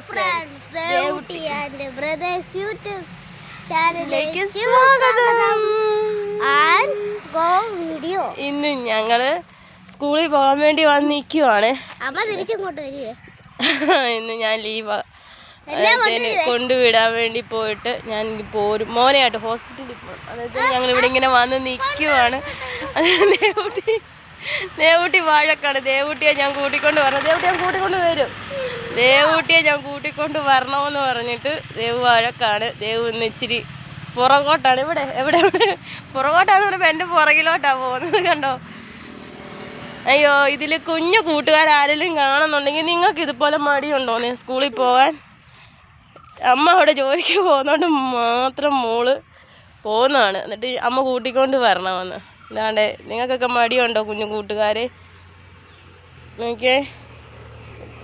friends, Devti and Brothers YouTube ചാനലിലേക്ക് സ്വാഗതം. And go video. ഇന്ന് ഞങ്ങള് സ്കൂളിൽ പോകാൻ വേണ്ടി വന്നിരിക്കുവാണ്. അമ്മ തിരിച്ചിങ്ങോട്ട് വരുവേ. ഇന്ന് ഞാൻ ലീവാ. കൊണ്ടുവിടാൻ വേണ്ടി പോയിട്ട് ഞാൻ പോരും. മോനെയായിട്ട് ഹോസ്പിറ്റലിൽ പോകും. അതായത് ഞങ്ങൾ ഇവിടെ ഇങ്ങനെ വന്ന് നിൽക്കുവാണ്. ദേവൂട്ടി വാഴക്കാണ്. ദേവൂട്ടിയെ ഞാൻ കൂട്ടിക്കൊണ്ട് വരണം. ദേവൂട്ടി ഞാൻ കൂട്ടിക്കൊണ്ട് വരും. ദേവൂട്ടിയെ ഞാൻ കൂട്ടിക്കൊണ്ട് വരണമെന്ന് പറഞ്ഞിട്ട് ദേവ് വാഴക്കാണ്. ദേവ് ഇന്ന് ഇച്ചിരി പുറകോട്ടാണ്. ഇവിടെ എവിടെ പുറകോട്ടാന്ന് പറയുമ്പോൾ എൻ്റെ പുറകിലോട്ടാണ് പോകുന്നത്. കണ്ടോ? അയ്യോ, ഇതിൽ കുഞ്ഞു കൂട്ടുകാരാരെങ്കിലും കാണുന്നുണ്ടെങ്കിൽ നിങ്ങൾക്ക് ഇതുപോലെ മടിയുണ്ടോന്ന് സ്കൂളിൽ പോകാൻ? അമ്മ അവിടെ ജോലിക്ക് പോകുന്നതുകൊണ്ട് മാത്രം മോള് പോകുന്നതാണ്. എന്നിട്ട് അമ്മ കൂട്ടിക്കൊണ്ട് വരണമെന്ന്. അല്ലാണ്ട് നിങ്ങൾക്കൊക്കെ മടിയുണ്ടോ കുഞ്ഞു കൂട്ടുകാരെ? നോക്കിയേ,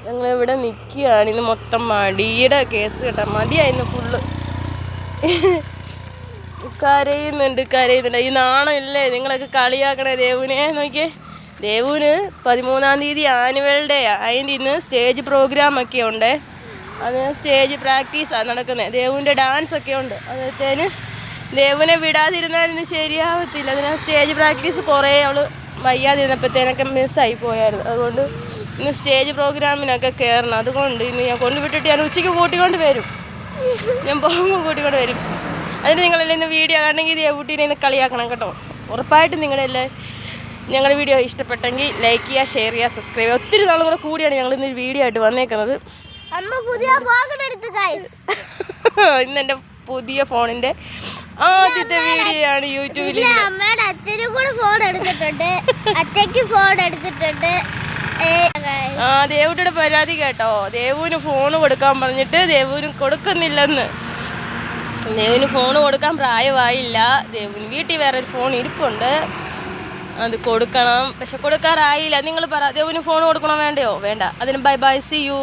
ഞങ്ങളിവിടെ നിൽക്കുകയാണ്. ഇന്ന് മൊത്തം മടിയുടെ കേസ് കേട്ടോ. മടിയായിരുന്നു ഫുള്ള്. കരയുന്നുണ്ട്. ഈ നാണമില്ലേ നിങ്ങളൊക്കെ കളിയാക്കണേ ദേവുനെ? നോക്കിയേ, ദേവുന് 13-ാം തീയതി ആനുവൽ ഡേ. അതിൻ്റെ ഇന്ന് സ്റ്റേജ് പ്രോഗ്രാമൊക്കെ ഉണ്ട്. അതിന് സ്റ്റേജ് പ്രാക്ടീസാണ് നടക്കുന്നത്. ദേവുവിൻ്റെ ഡാൻസൊക്കെ ഉണ്ട്. അതൊക്കെ ദേവുനെ വിടാതിരുന്നാൽ ഇന്ന് ശരിയാവത്തില്ല. അതിന് സ്റ്റേജ് പ്രാക്ടീസ് കുറേ അവൾ വയ്യാതിരുന്നപ്പോഴത്തേനൊക്കെ മിസ്സായി പോയായിരുന്നു. അതുകൊണ്ട് ഇന്ന് സ്റ്റേജ് പ്രോഗ്രാമിനൊക്കെ കയറണം. അതുകൊണ്ട് ഇന്ന് ഞാൻ കൊണ്ടുവിട്ടിട്ട് ഞാൻ ഉച്ചയ്ക്ക് കൂട്ടിക്കൊണ്ട് വരും. ഞാൻ പോകുമ്പോൾ കൂട്ടിക്കൊണ്ട് വരും. അതിന് നിങ്ങളെല്ലാം ഇന്ന് വീഡിയോ കാണണമെങ്കിൽ ദേവൂട്ടീനെ ഇന്ന് കളിയാക്കണം കേട്ടോ. ഉറപ്പായിട്ടും നിങ്ങളെല്ലാം ഞങ്ങളുടെ വീഡിയോ ഇഷ്ടപ്പെട്ടെങ്കിൽ ലൈക്ക് ചെയ്യുക, ഷെയർ ചെയ്യുക, സബ്സ്ക്രൈബ് ചെയ്യുക. ഒത്തിരി നാളും കൂടെ കൂടിയാണ് ഞങ്ങൾ ഇന്ന് വീഡിയോ ആയിട്ട് വന്നേക്കുന്നത്. ഇന്ന് എൻ്റെ പുതിയ ഫോണിൻ്റെ ആദ്യത്തെ വീഡിയോ ആണ് യൂട്യൂബിൽ. അമ്മയുടെ അച്ഛനും കൂടെ ഫോൺ എടുത്തിട്ടുണ്ട്, അച്ഛയ്ക്ക് ഫോൺ എടുത്തിട്ടുണ്ട്. ദേവൂട്ടിയുടെ പരാതി കേട്ടോ. ദേവുവിന് ഫോൺ കൊടുക്കാൻ പറഞ്ഞിട്ട് ദേവുവിന് കൊടുക്കുന്നില്ലെന്ന്. ദേവുവിന് ഫോൺ കൊടുക്കാൻ പ്രായമായില്ല. ദേവുവിന് വീട്ടിൽ വേറൊരു ഫോൺ ഇരിപ്പുണ്ട്, അത് കൊടുക്കണം. പക്ഷെ കൊടുക്കാറായില്ല. നിങ്ങൾ പറ, ദേവുവിന് ഫോൺ കൊടുക്കണോ വേണ്ടയോ? വേണ്ട. അതിന് bye bye, see you.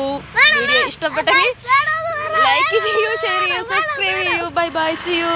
Video ഇഷ്ടപ്പെട്ടെങ്കിൽ ലൈക്ക് ചെയ്യൂ, ഷെയർ ചെയ്യൂ, സബ്സ്ക്രൈബ് ചെയ്യൂ. Bye bye, see U.